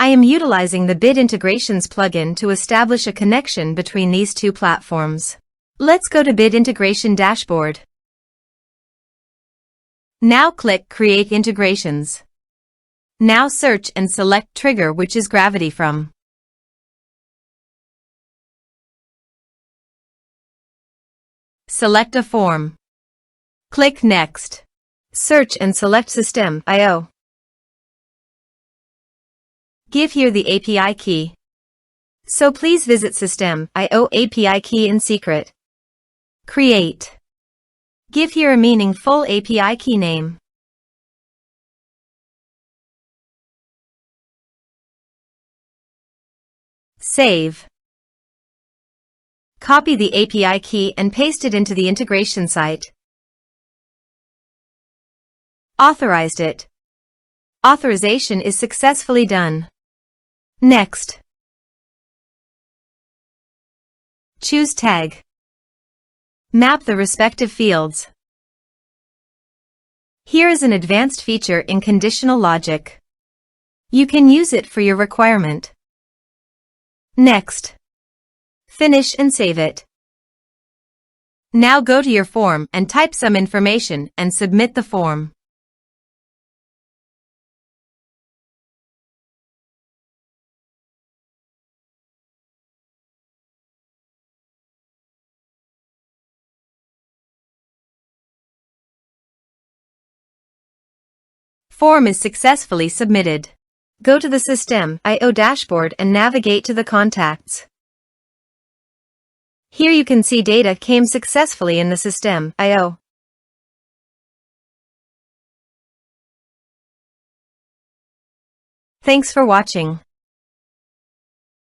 I am utilizing the Bit Integrations plugin to establish a connection between these two platforms. Let's go to Bit Integration Dashboard. Now click Create Integrations. Now search and select Trigger, which is Gravity from. Select a form. Click Next. Search and select System.io. Give here the API key. So please visit System.io API key in secret. Create. Give here a meaningful API key name. Save. Copy the API key and paste it into the integration site. Authorized it. Authorization is successfully done. Next. Choose tag. Map the respective fields. Here is an advanced feature in conditional logic. You can use it for your requirement. Next. Finish and save it. Now go to your form and type some information and submit the form. Form is successfully submitted. Go to the System.io dashboard and navigate to the contacts. Here you can see data came successfully in the System.io. Thanks for watching.